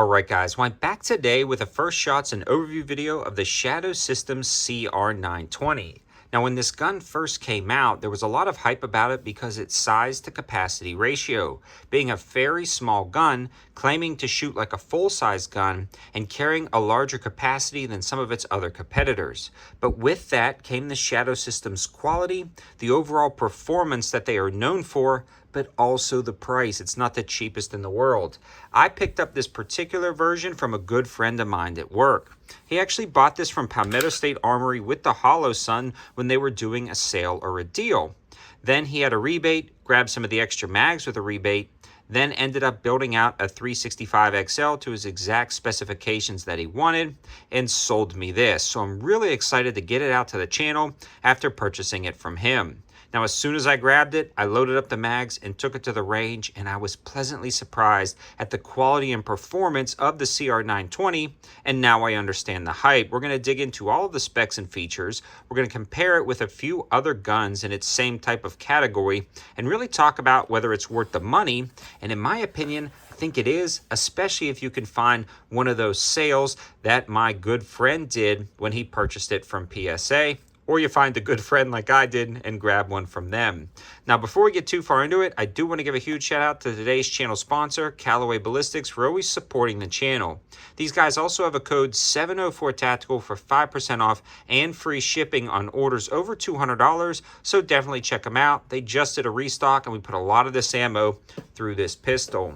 Alright guys, well I'm back today with a first shots and overview video of the Shadow Systems CR920. Now when this gun first came out, there was a lot of hype about it because its size to capacity ratio, being a very small gun, claiming to shoot like a full-size gun and carrying a larger capacity than some of its other competitors. But with that came the Shadow Systems quality, the overall performance that they are known for, but also the price. It's not the cheapest in the world. I picked up this particular version from a good friend of mine at work. He actually bought this from Palmetto State Armory with the Hollow Sun when they were doing a sale or a deal. Then he had a rebate, grabbed some of the extra mags with a rebate, then ended up building out a 365 XL to his exact specifications that he wanted and sold me this. So I'm really excited to get it out to the channel after purchasing it from him. Now, as soon as I grabbed it, I loaded up the mags and took it to the range, and I was pleasantly surprised at the quality and performance of the CR920, and now I understand the hype. We're going to dig into all of the specs and features. We're going to compare it with a few other guns in its same type of category, and really talk about whether it's worth the money, and in my opinion, I think it is, especially if you can find one of those sales that my good friend did when he purchased it from PSA. Or you find a good friend like I did and grab one from them. Now, before we get too far into it, I do want to give a huge shout out to today's channel sponsor, Callaway Ballistics, for always supporting the channel. These guys also have a code 704TACTICAL for 5% off and free shipping on orders over $200, so definitely check them out. They just did a restock and we put a lot of this ammo through this pistol.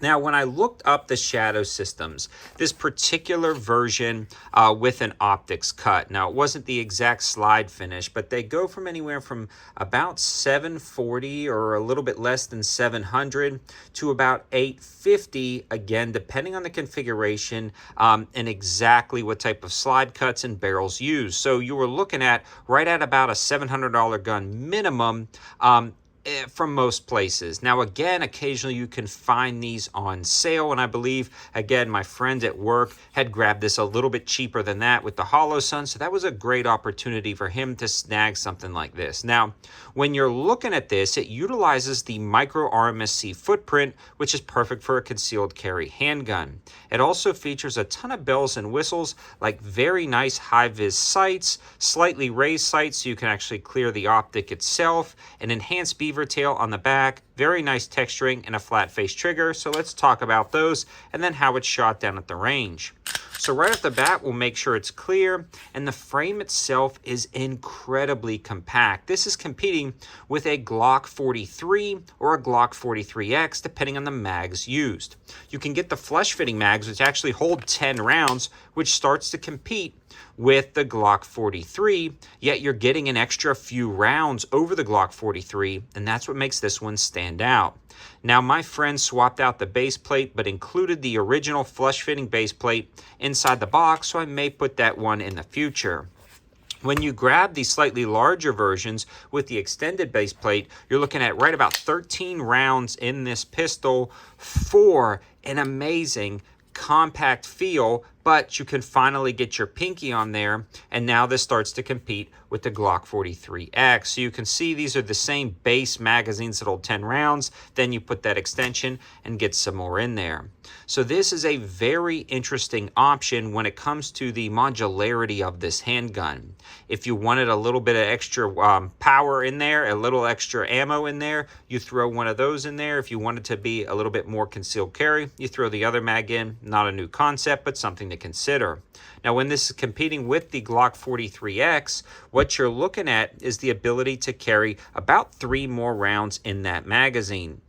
Now, when I looked up the Shadow Systems, this particular version with an optics cut, now it wasn't the exact slide finish, but they go from anywhere from about 740 or a little bit less than 700 to about 850, again, depending on the configuration and exactly what type of slide cuts and barrels used. So you were looking at right at about a $700 gun minimum from most places. Now, again, occasionally you can find these on sale, and I believe, again, my friend at work had grabbed this a little bit cheaper than that with the Hollow Sun, so that was a great opportunity for him to snag something like this. Now, when you're looking at this, it utilizes the micro RMSC footprint, which is perfect for a concealed carry handgun. It also features a ton of bells and whistles, like very nice high-vis sights, slightly raised sights so you can actually clear the optic itself, an enhanced beaver tail on the back, very nice texturing, and a flat face trigger. So let's talk about those and then how it's shot down at the range. So right off the bat, we'll make sure it's clear, and the frame itself is incredibly compact. This is competing with a Glock 43 or a Glock 43X, depending on the mags used. You can get the flush-fitting mags, which actually hold 10 rounds, which starts to compete with the Glock 43, yet you're getting an extra few rounds over the Glock 43, and that's what makes this one stand out. Now, my friend swapped out the base plate, but included the original flush-fitting base plate inside the box, so I may put that one in the future. When you grab the slightly larger versions with the extended base plate, you're looking at right about 13 rounds in this pistol for an amazing compact feel, but you can finally get your pinky on there, and now this starts to compete with the Glock 43X. So you can see these are the same base magazines that hold 10 rounds, then you put that extension and get some more in there. So this is a very interesting option when it comes to the modularity of this handgun. If you wanted a little bit of extra power in there, a little extra ammo in there, you throw one of those in there. If you wanted to be a little bit more concealed carry, you throw the other mag in. Not a new concept, but something to consider. Now, when this is competing with the Glock 43X, what you're looking at is the ability to carry about 3 more rounds in that magazine.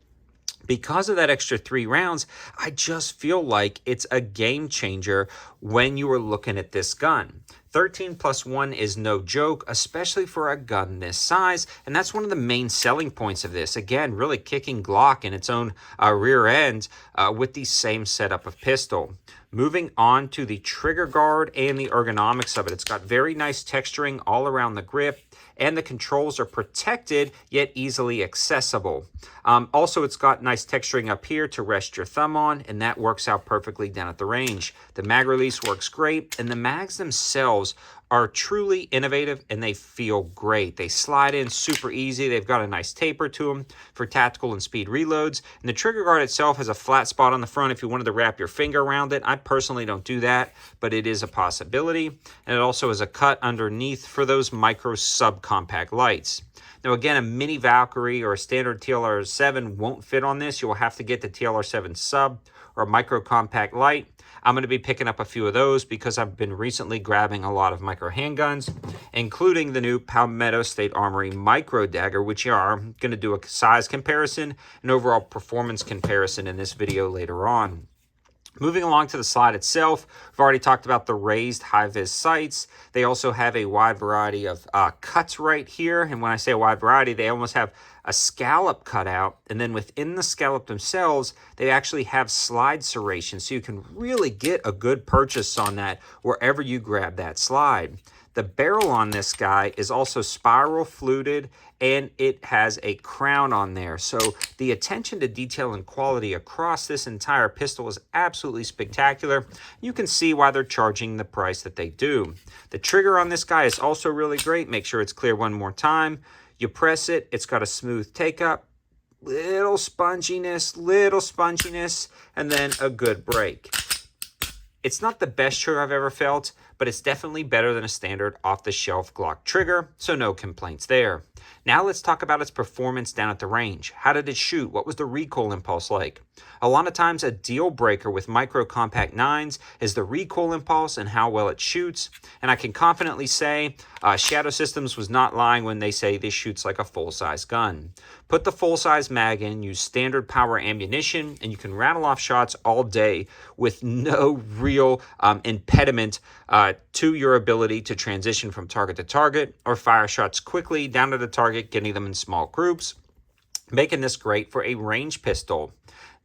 Because of that extra 3 rounds, I just feel like it's a game changer when you are looking at this gun. 13 plus 1 is no joke, especially for a gun this size, and that's one of the main selling points of this. Again, really kicking Glock in its own rear end with the same setup of pistol. Moving on to the trigger guard and the ergonomics of it. It's got very nice texturing all around the grip, and the controls are protected yet easily accessible. Also, it's got nice texturing up here to rest your thumb on, and that works out perfectly down at the range. The mag release works great, and the mags themselves are truly innovative and they feel great. They slide in super easy. They've got a nice taper to them for tactical and speed reloads. And the trigger guard itself has a flat spot on the front if you wanted to wrap your finger around it. I personally don't do that, but it is a possibility. And it also has a cut underneath for those micro subcompact lights. Now again, a mini Valkyrie or a standard TLR7 won't fit on this. You'll have to get the TLR7 sub or a micro compact light. I'm going to be picking up a few of those because I've been recently grabbing a lot of micro handguns, including the new Palmetto State Armory micro dagger, which are going to do a size comparison and overall performance comparison in this video later on. Moving along to the slide itself, we've already talked about the raised high-vis sights. They also have a wide variety of cuts right here. And when I say a wide variety, they almost have a scallop cut out. And then within the scallop themselves, they actually have slide serration. So you can really get a good purchase on that wherever you grab that slide. The barrel on this guy is also spiral fluted and it has a crown on there. So the attention to detail and quality across this entire pistol is absolutely spectacular. You can see why they're charging the price that they do. The trigger on this guy is also really great. Make sure it's clear one more time. You press it, it's got a smooth take up, little sponginess, and then a good break. It's not the best trigger I've ever felt, but it's definitely better than a standard off-the-shelf Glock trigger, so no complaints there. Now let's talk about its performance down at the range. How did it shoot? What was the recoil impulse like? A lot of times a deal breaker with micro compact 9s is the recoil impulse and how well it shoots, and I can confidently say Shadow Systems was not lying when they say this shoots like a full-size gun. Put the full-size mag in, use standard power ammunition, and you can rattle off shots all day with no real impediment to your ability to transition from target to target or fire shots quickly down to the target, getting them in small groups, making this great for a range pistol.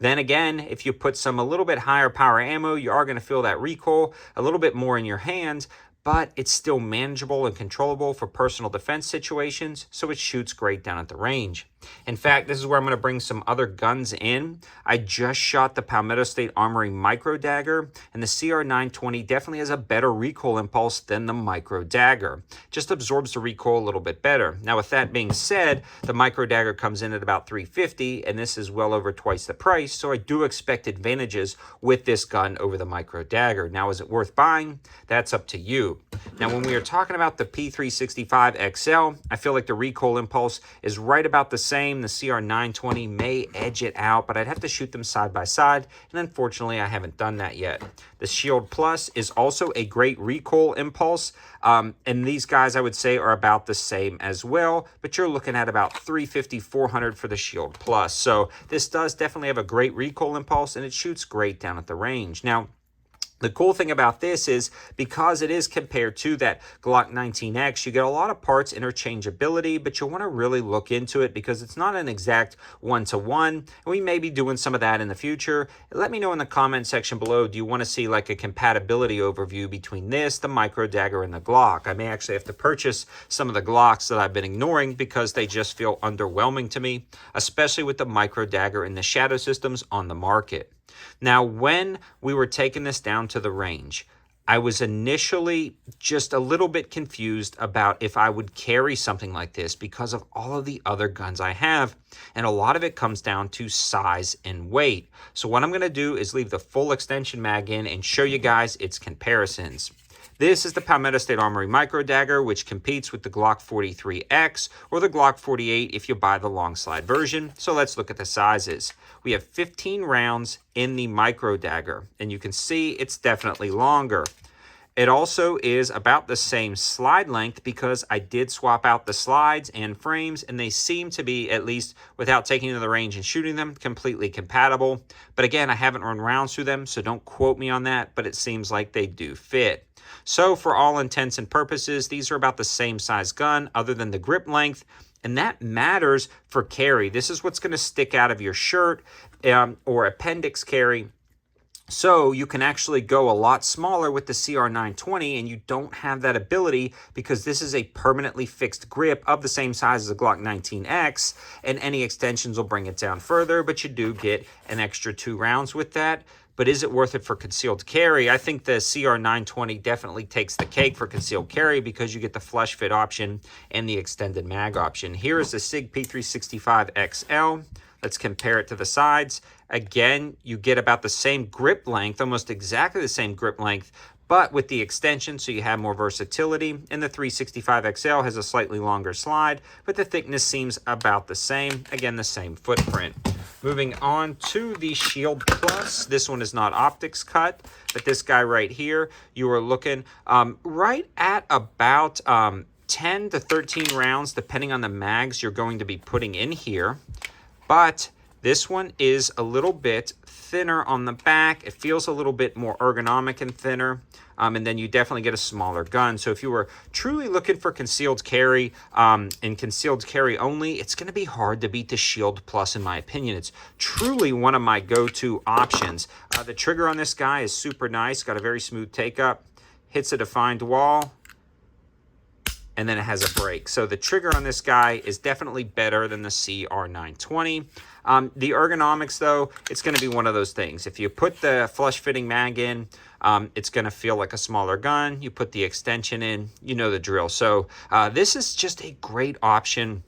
Then again, if you put a little bit higher power ammo, you are going to feel that recoil a little bit more in your hands, but it's still manageable and controllable for personal defense situations, so it shoots great down at the range. In fact, this is where I'm going to bring some other guns in. I just shot the Palmetto State Armory micro dagger, and the CR920 definitely has a better recoil impulse than the micro dagger. Just absorbs the recoil a little bit better. Now, with that being said, the micro dagger comes in at about $350, and this is well over twice the price, so I do expect advantages with this gun over the micro dagger. Now, is it worth buying? That's up to you. Now, when we are talking about the P365 XL, I feel like the recoil impulse is right about the same. The CR920 may edge it out, but I'd have to shoot them side by side, and unfortunately, I haven't done that yet. The Shield Plus is also a great recoil impulse, and these guys, I would say, are about the same as well, but you're looking at about $350, $400 for the Shield Plus. So this does definitely have a great recoil impulse, and it shoots great down at the range. Now, the cool thing about this is because it is compared to that Glock 19X, you get a lot of parts interchangeability, but you'll want to really look into it because it's not an exact one-to-one, and we may be doing some of that in the future. Let me know in the comment section below, do you want to see like a compatibility overview between this, the micro dagger, and the Glock? I may actually have to purchase some of the Glocks that I've been ignoring because they just feel underwhelming to me, especially with the micro dagger and the Shadow Systems on the market. Now, when we were taking this down to the range, I was initially just a little bit confused about if I would carry something like this because of all of the other guns I have, and a lot of it comes down to size and weight. So what I'm going to do is leave the full extension mag in and show you guys its comparisons. This is the Palmetto State Armory micro dagger, which competes with the Glock 43X or the Glock 48 if you buy the long slide version. So let's look at the sizes. We have 15 rounds in the micro dagger, and you can see it's definitely longer. It also is about the same slide length because I did swap out the slides and frames, and they seem to be, at least without taking to the range and shooting them, completely compatible. But again, I haven't run rounds through them, so don't quote me on that, but it seems like they do fit. So for all intents and purposes, these are about the same size gun other than the grip length, and that matters for carry. This is what's going to stick out of your shirt or appendix carry. So you can actually go a lot smaller with the CR920, and you don't have that ability because this is a permanently fixed grip of the same size as a Glock 19X, and any extensions will bring it down further, but you do get an extra 2 rounds with that. But is it worth it for concealed carry? I think the CR920 definitely takes the cake for concealed carry because you get the flush fit option and the extended mag option. Here is the SIG P365XL. Let's compare it to the sides. Again, you get about the same grip length, almost exactly the same grip length, but with the extension, so you have more versatility. And the 365XL has a slightly longer slide, but the thickness seems about the same. Again, the same footprint. Moving on to the Shield Plus. This one is not optics cut, but this guy right here, you are looking right at about 10 to 13 rounds, depending on the mags you're going to be putting in here. But this one is a little bit thinner on the back. It feels a little bit more ergonomic and thinner. And then you definitely get a smaller gun. So if you were truly looking for concealed carry and concealed carry only, it's going to be hard to beat the Shield Plus in my opinion. It's truly one of my go-to options. The trigger on this guy is super nice. Got a very smooth take-up. Hits a defined wall. And then it has a break. So the trigger on this guy is definitely better than the CR920. The ergonomics, though, it's going to be one of those things. If you put the flush fitting mag in, it's going to feel like a smaller gun. You put the extension in, you know the drill. So this is just a great option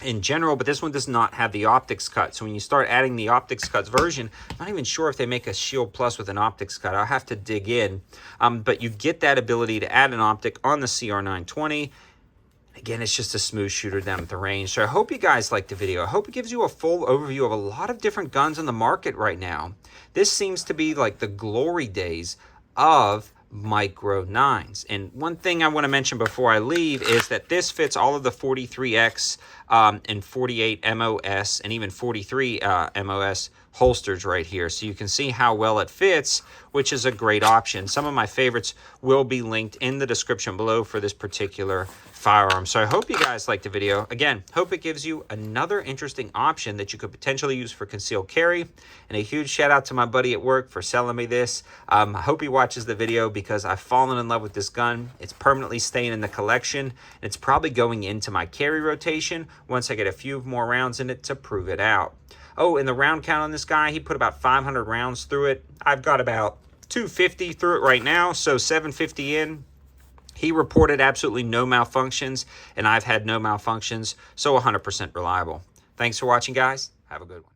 in general, but this one does not have the optics cut. So when you start adding the optics cuts version, I'm not even sure if they make a Shield Plus with an optics cut. I'll have to dig in. But you get that ability to add an optic on the CR920. Again, it's just a smooth shooter down at the range. So I hope you guys liked the video. I hope it gives you a full overview of a lot of different guns on the market right now. This seems to be like the glory days of micro 9s. And one thing I want to mention before I leave is that this fits all of the 43X and 48 MOS and even 43 MOS holsters right here. So you can see how well it fits, which is a great option. Some of my favorites will be linked in the description below for this particular firearm. So I hope you guys liked the video. Again, hope it gives you another interesting option that you could potentially use for concealed carry. And a huge shout out to my buddy at work for selling me this. I hope he watches the video because I've fallen in love with this gun. It's permanently staying in the collection. And it's probably going into my carry rotation once I get a few more rounds in it to prove it out. Oh, and the round count on this guy, he put about 500 rounds through it. I've got about 250 through it right now, so 750 in. He reported absolutely no malfunctions, and I've had no malfunctions, so 100% reliable. Thanks for watching, guys. Have a good one.